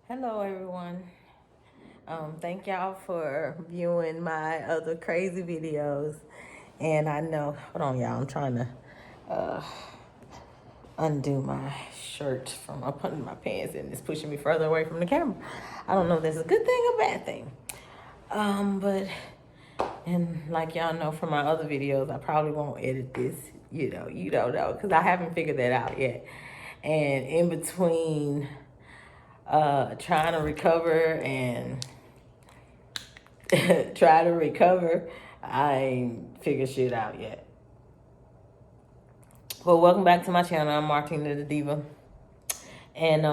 Hello, everyone. Thank y'all for viewing my other crazy videos. And I know, hold on, y'all. I'm trying to undo my shirt from up under my pants, and it's pushing me further away from the camera. I don't know if that's a good thing or bad thing. But and like y'all know from my other videos, I probably won't edit this. You don't know because I haven't figured that out yet. And in between trying to recover and try to recover, I ain't figured shit out yet. Well, welcome back to my channel. I'm Martina the Diva. And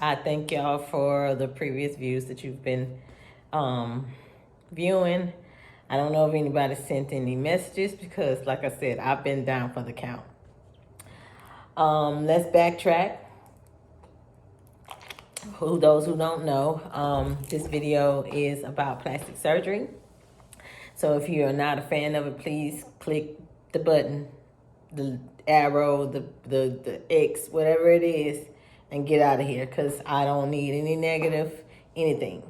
I thank y'all for the previous views that you've been viewing. I don't know if anybody sent any messages because, like I said, I've been down for the count. Let's backtrack. For those who don't know, this video is about plastic surgery. So if you're not a fan of it, please click the button, the arrow, the X, whatever it is, and get out of here because I don't need any negative anything.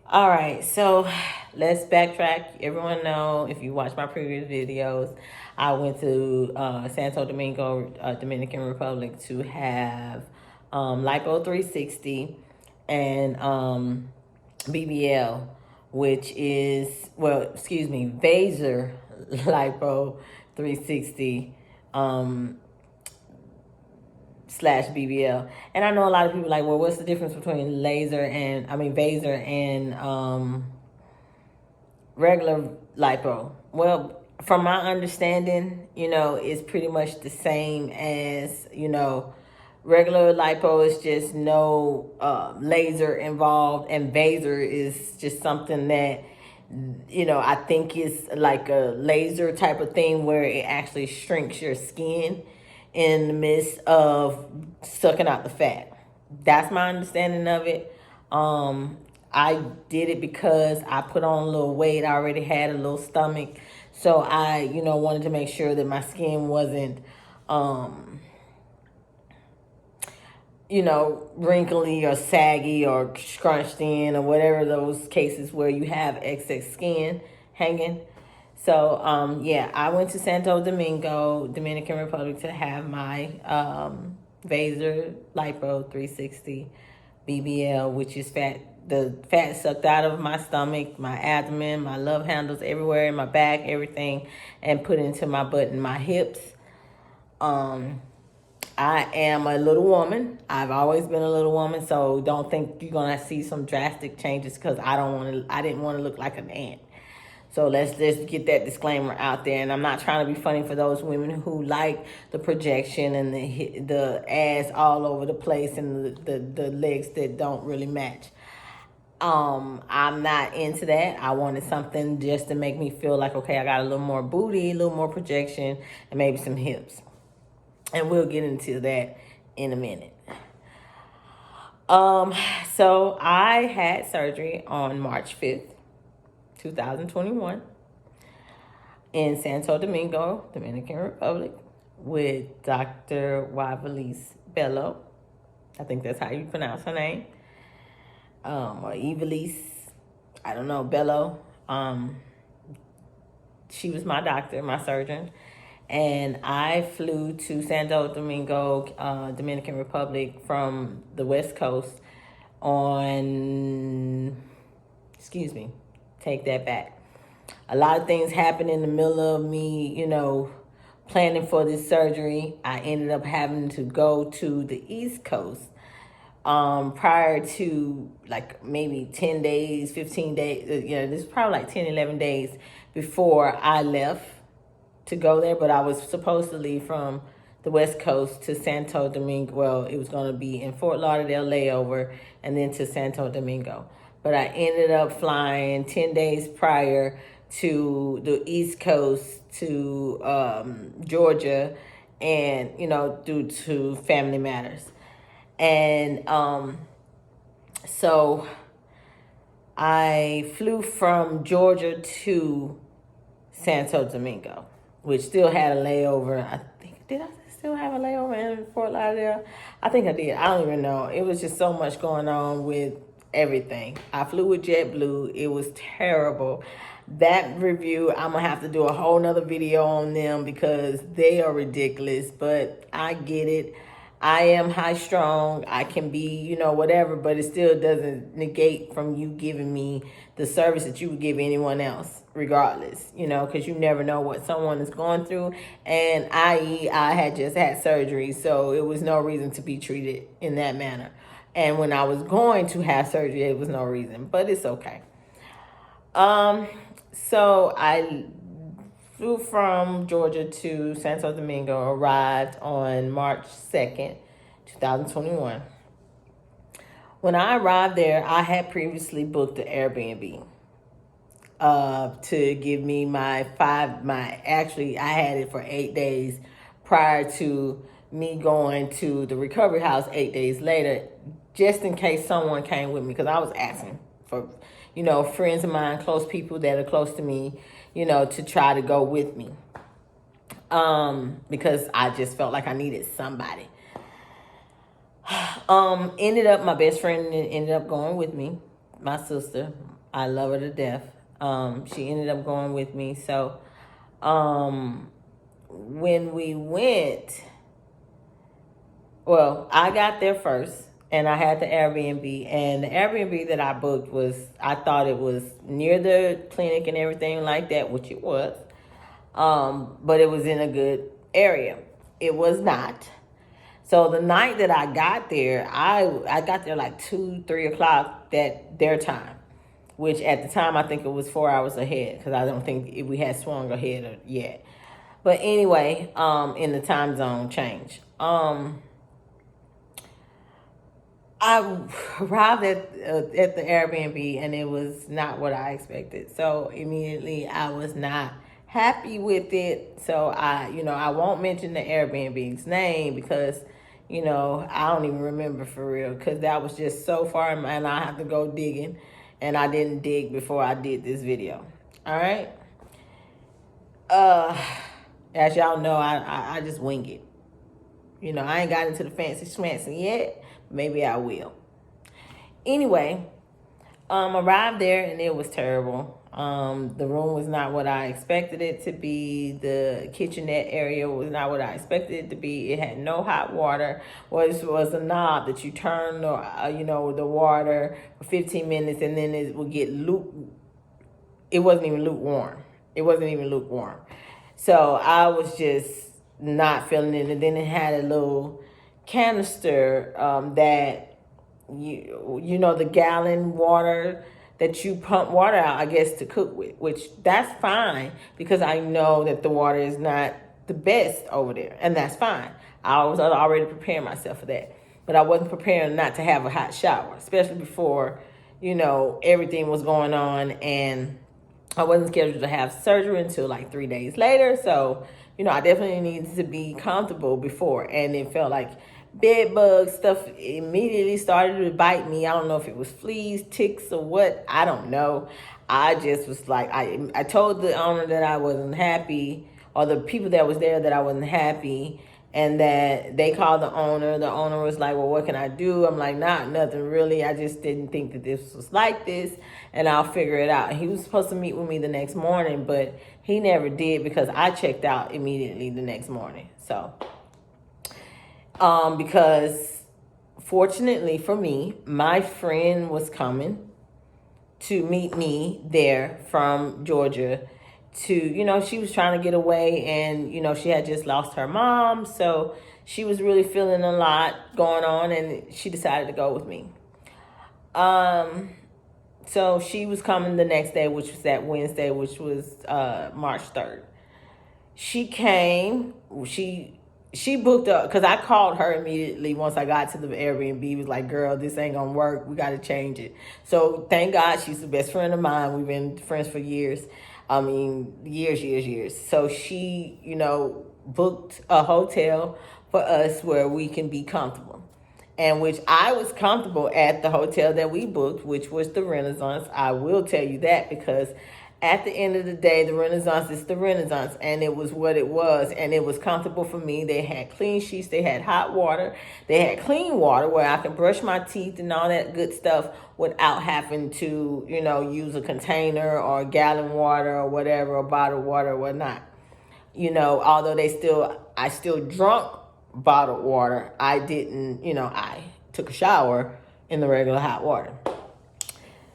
All right, so let's backtrack. Everyone know, if you watch my previous videos, I went to Santo Domingo, Dominican Republic to have Lipo 360 and BBL, which is, Vaser Lipo 360 slash BBL. And I know a lot of people like, well, what's the difference between Vaser and regular lipo? Well, from my understanding, it's pretty much the same as, regular lipo is just no laser involved, and Vaser is just something that, I think is like a laser type of thing where it actually shrinks your skin in the midst of sucking out the fat. That's my understanding of it. I did it because I put on a little weight. I already had a little stomach. So I, wanted to make sure that my skin wasn't, wrinkly or saggy or scrunched in or whatever those cases where you have excess skin hanging. So, I went to Santo Domingo, Dominican Republic to have my Vaser Lipo 360 BBL, which is the fat sucked out of my stomach, my abdomen, my love handles, everywhere in my back, everything, and put into my butt and my hips. I am a little woman. I've always been a little woman, so don't think you're gonna see some drastic changes because I didn't want to look like an ant. So let's just get that disclaimer out there. And I'm not trying to be funny for those women who like the projection and the ass all over the place and the legs that don't really match. I'm not into that. I wanted something just to make me feel like, okay, I got a little more booty, a little more projection, and maybe some hips. And we'll get into that in a minute. So I had surgery on March 5th, 2021 in Santo Domingo, Dominican Republic with Dr. Wavelis Bello. I think that's how you pronounce her name. Or Evelis, I don't know, Bello. She was my doctor, my surgeon. And I flew to Santo Domingo, Dominican Republic from the West Coast take that back. A lot of things happened in the middle of me, planning for this surgery. I ended up having to go to the East Coast prior to like maybe 10 days, 15 days. This is probably like 10, 11 days before I left to go there. But I was supposed to leave from the West Coast to Santo Domingo. Well, it was going to be in Fort Lauderdale layover and then to Santo Domingo. But I ended up flying 10 days prior to the East Coast to Georgia, and, due to family matters. And so I flew from Georgia to Santo Domingo, which still had a layover. I think, did I still have a layover in Fort Lauderdale? I think I did. I don't even know. It was just so much going on with everything. I flew with JetBlue. It was terrible. That review, I'm gonna have to do a whole nother video on them because they are ridiculous, but I get it. I am high strung. I can be, whatever, but it still doesn't negate from you giving me the service that you would give anyone else, regardless, because you never know what someone is going through. And i.e., I had just had surgery, so it was no reason to be treated in that manner. And when I was going to have surgery, it was no reason, but it's okay. So I flew from Georgia to Santo Domingo, arrived on March 2nd, 2021. When I arrived there, I had previously booked an Airbnb to give me actually, I had it for 8 days prior to me going to the recovery house 8 days later, just in case someone came with me, because I was asking for, friends of mine, close people that are close to me, to try to go with me. Because I just felt like I needed somebody. My best friend ended up going with me, my sister. I love her to death. She ended up going with me. So, when we went, I got there first. And I had the Airbnb, and the Airbnb that I booked I thought it was near the clinic and everything like that, which it was. But it was in a good area. It was not. So the night that I got there, I got there like 2-3 o'clock their time, which at the time I think it was 4 hours ahead, because I don't think we had swung ahead yet. But anyway, in the time zone change. I arrived at the Airbnb, and it was not what I expected. So immediately I was not happy with it. So I won't mention the Airbnb's name because, I don't even remember for real, because that was just so far, and I have to go digging, and I didn't dig before I did this video. All right. As y'all know, I just wing it. I ain't got into the fancy schmancy yet. Maybe I will. Anyway, arrived there, and it was terrible. The room was not what I expected it to be. The kitchenette area was not what I expected it to be. It had no hot water. It was a knob that you turn the water for 15 minutes, and then it would get It wasn't even lukewarm. So I was just not feeling it. And then it had a little canister that the gallon water that you pump water out, I guess, to cook with, which that's fine, because I know that the water is not the best over there, and that's fine. I was already preparing myself for that, but I wasn't preparing not to have a hot shower, especially before everything was going on, and I wasn't scheduled to have surgery until like 3 days later. So I definitely needed to be comfortable before, and it felt like bed bug stuff immediately started to bite me. I don't know if it was fleas, ticks, or what. I don't know. I just was like, I told the owner that I wasn't happy, or the people that was there that I wasn't happy, and that they called the owner. The owner was like, well, what can I do? I'm like, nothing really. I just didn't think that this was like this, and I'll figure it out. He was supposed to meet with me the next morning, but he never did, because I checked out immediately the next morning. So because fortunately for me, my friend was coming to meet me there from Georgia to, she was trying to get away, and, she had just lost her mom. So she was really feeling a lot going on, and she decided to go with me. So she was coming the next day, which was that Wednesday, which was March 3rd. She came, she booked up, because I called her immediately once I got to the Airbnb. Was like, girl, this ain't gonna work. We got to change it. So thank God she's the best friend of mine. We've been friends for years. I mean, years. So she, booked a hotel for us where we can be comfortable. And which I was comfortable at the hotel that we booked, which was the Renaissance. I will tell you that, because at the end of the day, the Renaissance is the Renaissance, and it was what it was, and it was comfortable for me. They had clean sheets, they had hot water, they had clean water where I could brush my teeth and all that good stuff without having to, use a container or a gallon water or whatever, or bottled water or whatnot. Although I still drunk bottled water, I didn't, I took a shower in the regular hot water.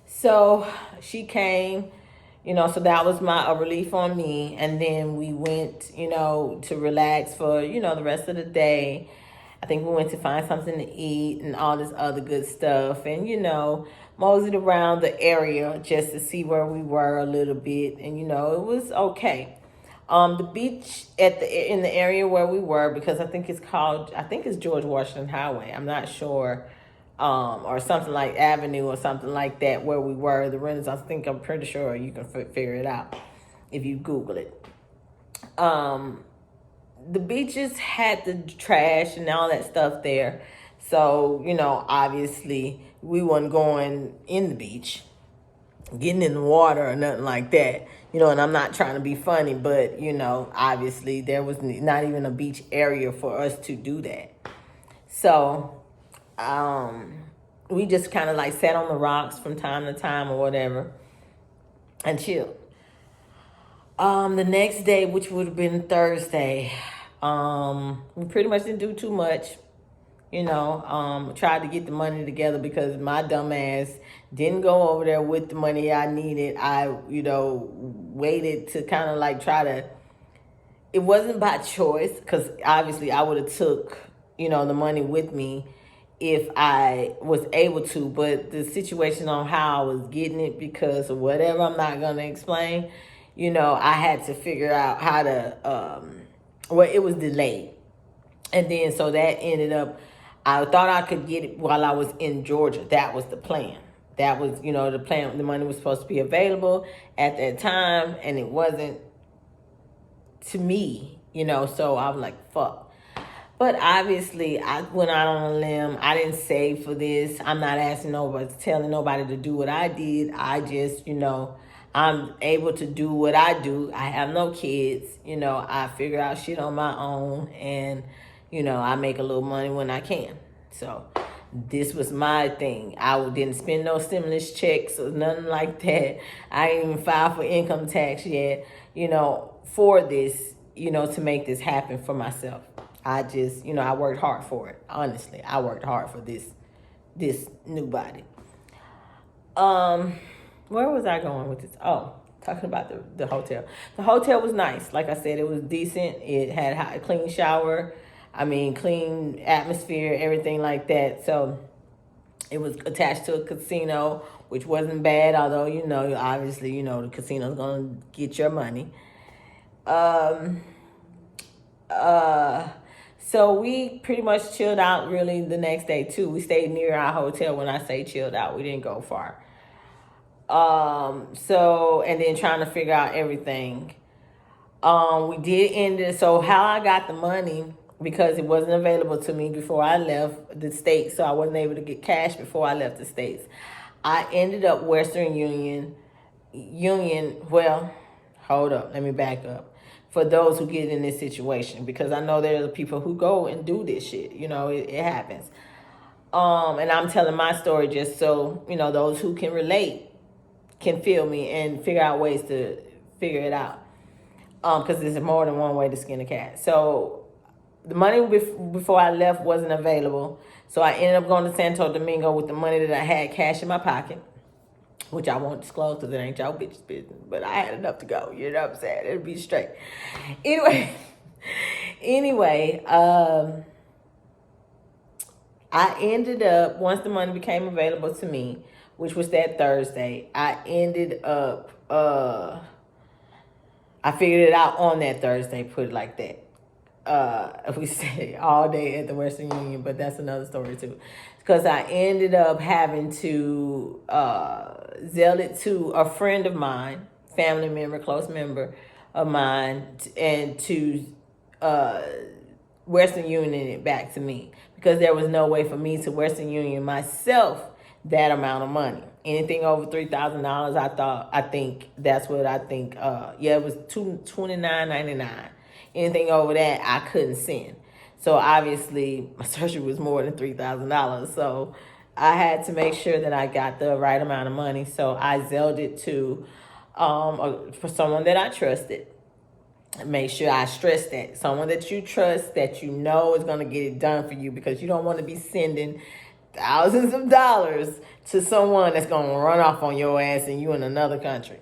So she came, so that was a relief on me. And then we went, to relax for, the rest of the day. I think we went to find something to eat and all this other good stuff. And, moseyed around the area just to see where we were a little bit. And, it was okay. The beach in the area where we were, because I think it's George Washington Highway. I'm not sure. Or something like Avenue or something like that where we were, the Renaissance. I'm pretty sure you can figure it out if you Google it. The beaches had the trash and all that stuff there. So, obviously we wasn't going in the beach, getting in the water or nothing like that. And I'm not trying to be funny, but, obviously there was not even a beach area for us to do that. So, we just kind of like sat on the rocks from time to time or whatever and chilled. The next day, which would have been Thursday, we pretty much didn't do too much. Tried to get the money together because my dumb ass didn't go over there with the money I needed. I, waited to kind of like it wasn't by choice, because obviously I would have took, the money with me if I was able to, but the situation on how I was getting it, because of whatever I'm not going to explain, I had to figure out how to, it was delayed. And then, so that ended up, I thought I could get it while I was in Georgia. That was the plan. That was, the plan. The money was supposed to be available at that time, and it wasn't to me, so I was like, fuck. But obviously, I went out on a limb. I didn't save for this. I'm not telling nobody to do what I did. I just, I'm able to do what I do. I have no kids. I figure out shit on my own, and, I make a little money when I can. So this was my thing. I didn't spend no stimulus checks or nothing like that. I didn't even file for income tax yet, for this, to make this happen for myself. I just, I worked hard for it. Honestly, I worked hard for this new body. Where was I going with this? Oh, talking about the hotel. The hotel was nice. Like I said, it was decent. It had a clean shower. Clean atmosphere, everything like that. So it was attached to a casino, which wasn't bad. Although, obviously, the casino's going to get your money. So we pretty much chilled out really the next day too. We stayed near our hotel. When I say chilled out, we didn't go far. And then trying to figure out everything. We did end it. So how I got the money, because it wasn't available to me before I left the States. So I wasn't able to get cash before I left the States. I ended up Western Union. Well, hold up. Let me back up. For those who get in this situation, because I know there are people who go and do this shit. It happens. And I'm telling my story just so, those who can relate can feel me and figure out ways to figure it out. Because there's more than one way to skin a cat. So the money before I left wasn't available. So I ended up going to Santo Domingo with the money that I had cash in my pocket, which I won't disclose because it ain't y'all bitches' business. But I had enough to go. You know what I'm saying? It'll be straight. Anyway, I ended up, once the money became available to me, which was that Thursday, I ended up, I figured it out on that Thursday, put it like that. We stayed all day at the Western Union, but that's another story too. Because I ended up having to sell it to a friend of mine, family member, close member of mine, and to Western Union it back to me. Because there was no way for me to Western Union myself that amount of money. Anything over $3,000, I think that's what I think. Yeah, it was $29.99. Anything over that, I couldn't send. So obviously, my surgery was more than $3,000. So I had to make sure that I got the right amount of money. So I Zelled it to for someone that I trusted. Make sure I stress that someone that you trust, that you know is going to get it done for you, because you don't want to be sending thousands of dollars to someone that's going to run off on your ass and you in another country.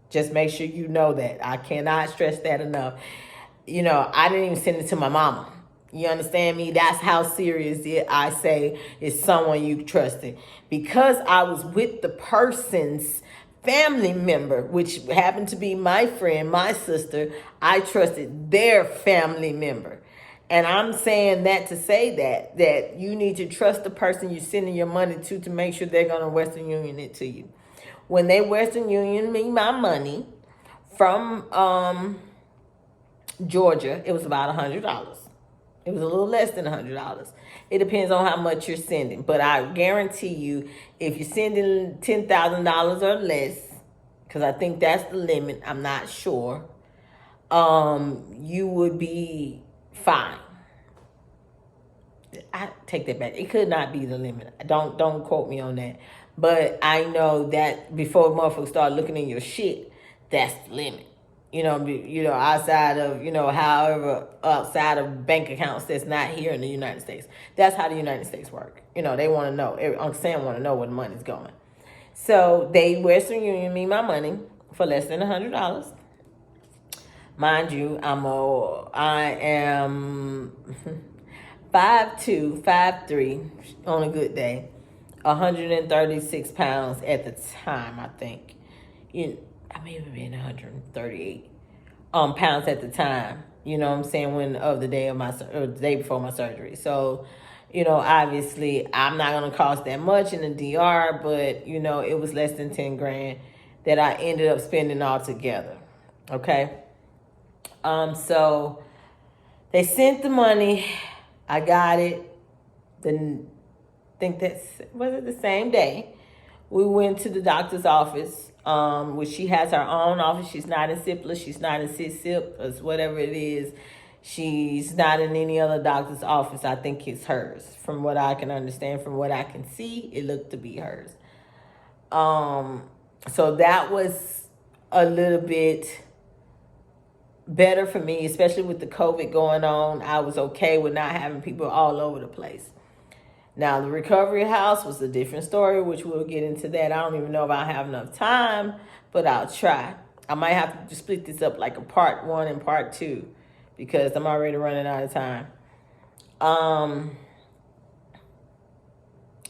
Just make sure you know that. I cannot stress that enough. I didn't even send it to my mama. You understand me? That's how serious I say is someone you trusted. Because I was with the person's family member, which happened to be my friend, my sister, I trusted their family member. And I'm saying that to say that you need to trust the person you're sending your money to make sure they're going to Western Union it to you. When they Western Union me my money from Georgia, it was about $100. It was a little less than $100. It depends on how much you're sending. But I guarantee you, if you're sending $10,000 or less, because I think that's the limit, I'm not sure, you would be fine. I take that back. It could not be the limit. Don't quote me on that. But I know that before motherfuckers start looking in your shit, that's the limit. Outside of, however, outside of bank accounts that's not here in the United States. That's how the United States work. They want to know. Uncle Sam want to know where the money's going. So they Western Union me my money for less than $100. Mind you, I am 5'2", 5'3", on a good day, 136 pounds at the time, I think. I may have been 138 pounds at the time. You know what I'm saying? The day before my surgery. So, obviously I'm not gonna cost that much in the DR, but it was less than 10 grand that I ended up spending altogether. Okay. So they sent the money. I got it. Was it the same day? We went to the doctor's office, which she has her own office. She's not in SIPLA. She's not in SISIP, or whatever it is. She's not in any other doctor's office. I think it's hers. From what I can understand, from what I can see, it looked to be hers. So that was a little bit better for me, especially with the COVID going on. I was okay with not having people all over the place. Now, the recovery house was a different story, which we'll get into that. I don't even know if I have enough time, but I'll try. I might have to split this up like a part 1 and part 2, because I'm already running out of time. And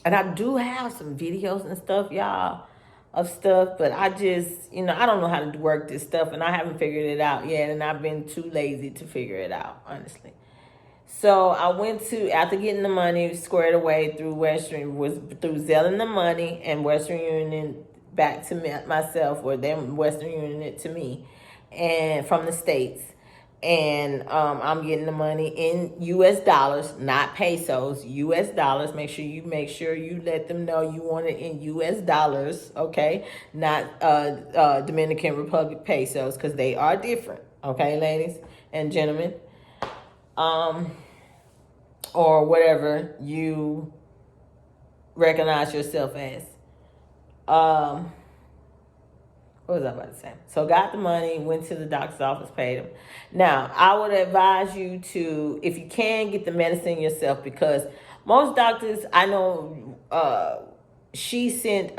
I do have some videos and stuff, y'all, of stuff, but I just, I don't know how to work this stuff, and I haven't figured it out yet, and I've been too lazy to figure it out, honestly. So I went to, after getting the money squared away through Zelling the money and Western Union back to myself, or them Western Union it to me, and from the States. And I'm getting the money in U.S. dollars, not pesos, U.S. dollars. Make sure you let them know you want it in U.S. dollars, okay? Not Dominican Republic pesos, because they are different, okay, ladies and gentlemen? Or whatever you recognize yourself as. What was I about to say? So got the money, went to the doctor's office, paid him. Now, I would advise you to, if you can, get the medicine yourself, because most doctors, I know, she sent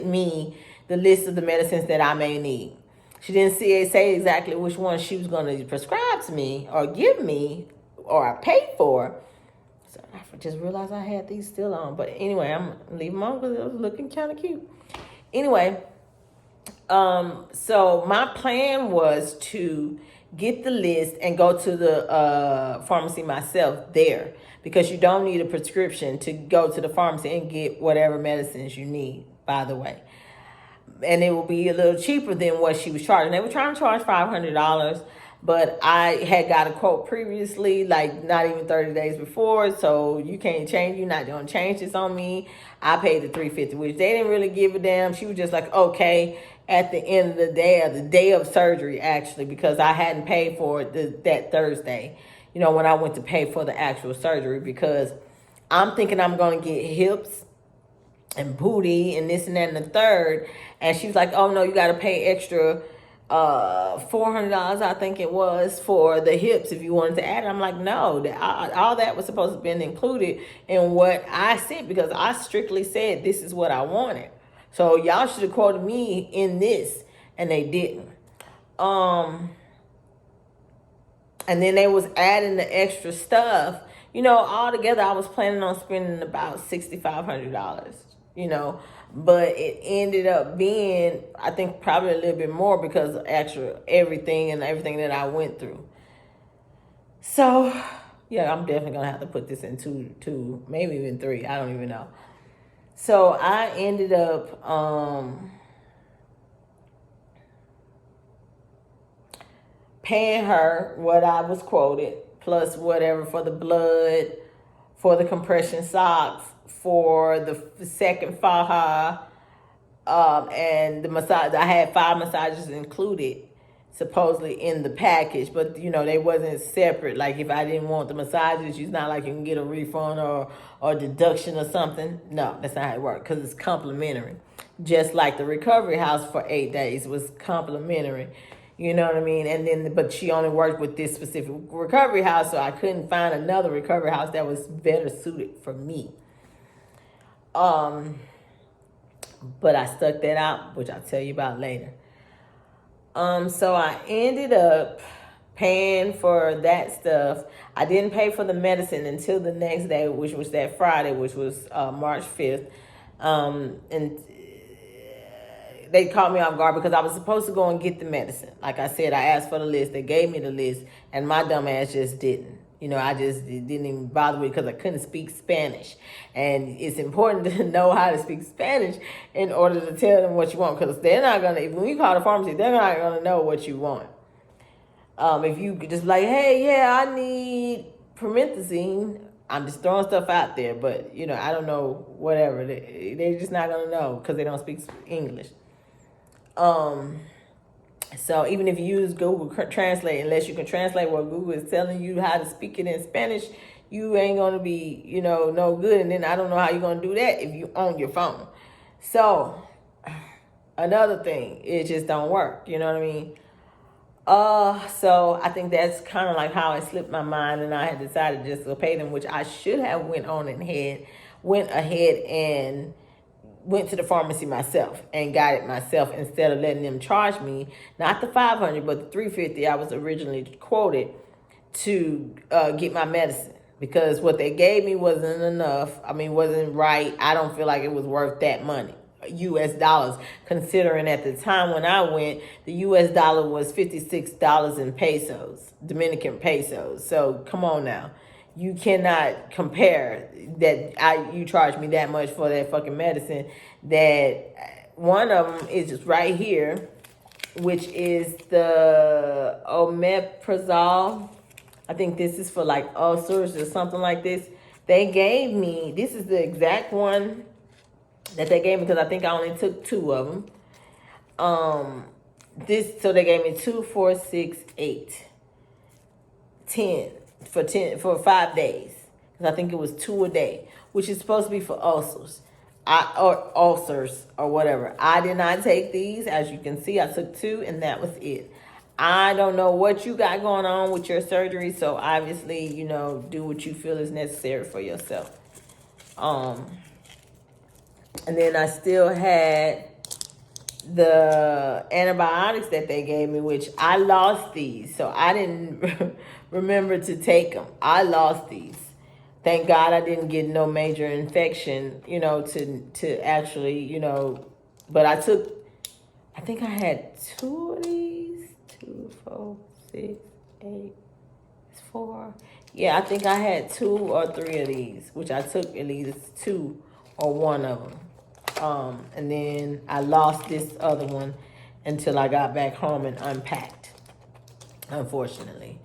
me the list of the medicines that I may need. She didn't say exactly which one she was going to prescribe to me or give me or I paid for. So I just realized I had these still on. But anyway, I'm going to leave them on because it was looking kind of cute. Anyway, so my plan was to get the list and go to the pharmacy myself there, because you don't need a prescription to go to the pharmacy and get whatever medicines you need, by the way. And it will be a little cheaper than what she was charging. They were trying to charge $500, but I had got a quote previously, like not even 30 days before, so you can't change, you're not gonna change this on me. I paid the $350, which they didn't really give a damn. She was just like, okay, at the end of the day, or the day of surgery, actually, because I hadn't paid for it that Thursday, when I went to pay for the actual surgery, because I'm thinking I'm gonna get hips and booty and this and that and the third. And she was like, oh no, you got to pay extra $400, I think it was, for the hips if you wanted to add it. I'm like, no, all that was supposed to have been included in what I said, because I strictly said this is what I wanted. So y'all should have quoted me in this, and they didn't. And then they was adding the extra stuff. All together I was planning on spending about $6,500. But it ended up being, I think, probably a little bit more because of everything that I went through. So, yeah, I'm definitely going to have to put this in two, maybe even three. I don't even know. So I ended up paying her what I was quoted, plus whatever for the blood, for the compression socks, for the second faja, and the massage. I had 5 massages included, supposedly in the package, but they wasn't separate. Like if I didn't want the massages, it's not like you can get a refund or deduction or something. No, that's not how it works, because it's complimentary. Just like the recovery house for 8 days was complimentary. You know what I mean? And then, but she only worked with this specific recovery house, so I couldn't find another recovery house that was better suited for me. But I stuck that out, which I'll tell you about later. So I ended up paying for that stuff. I didn't pay for the medicine until the next day, which was that Friday, which was March 5th. And they caught me off guard because I was supposed to go and get the medicine. Like I said, I asked for the list. They gave me the list, and my dumb ass just didn't. I just didn't even bother with it because I couldn't speak Spanish. And it's important to know how to speak Spanish in order to tell them what you want, because they're not going to, when you call the pharmacy, they're not going to know what you want. If you could just like, hey, yeah, I need promethazine. I'm just throwing stuff out there, but, I don't know, whatever. They're just not going to know because they don't speak English. So even if you use Google Translate, unless you can translate what Google is telling you how to speak it in Spanish, you ain't going to be, no good. And then I don't know how you're going to do that if you own your phone. So another thing, it just don't work. You know what I mean? So I think that's kind of like how it slipped my mind, and I had decided just to pay them, which I should have went ahead and went to the pharmacy myself and got it myself instead of letting them charge me, not the $500, but the $350 I was originally quoted to get my medicine, because what they gave me wasn't enough. I mean, wasn't right. I don't feel like it was worth that money, US dollars, considering at the time when I went, the US dollar was $56 in pesos, Dominican pesos. So come on now. You cannot compare that. You charge me that much for that fucking medicine. That one of them is just right here, which is the omeprazole. I think this is for like ulcers or something like this. They gave me, this is the exact one that they gave me, because I think I only took 2 of them. So they gave me 2, 4, 6, 8, 10 for 5 days. Because I think it was 2 a day, which is supposed to be for ulcers. Or ulcers or whatever. I did not take these. As you can see, I took 2 and that was it. I don't know what you got going on with your surgery, so obviously, do what you feel is necessary for yourself. And then I still had the antibiotics that they gave me, which I lost these. So I didn't remember to take them. I lost these. Thank God I didn't get no major infection, to actually, but I think I had 2 of these. 2, 4, 6, 8, 4. Yeah, I think I had 2 or 3 of these, which I took at least 2 or 1 of them. And then I lost this other one until I got back home and unpacked. unfortunately.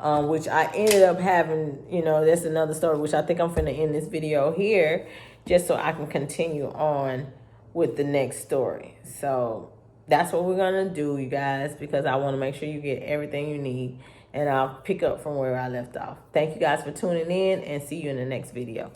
Which I ended up having, that's another story, which I think I'm finna end this video here just so I can continue on with the next story. So that's what we're gonna do, you guys, because I want to make sure you get everything you need, and I'll pick up from where I left off. Thank you guys for tuning in, and see you in the next video.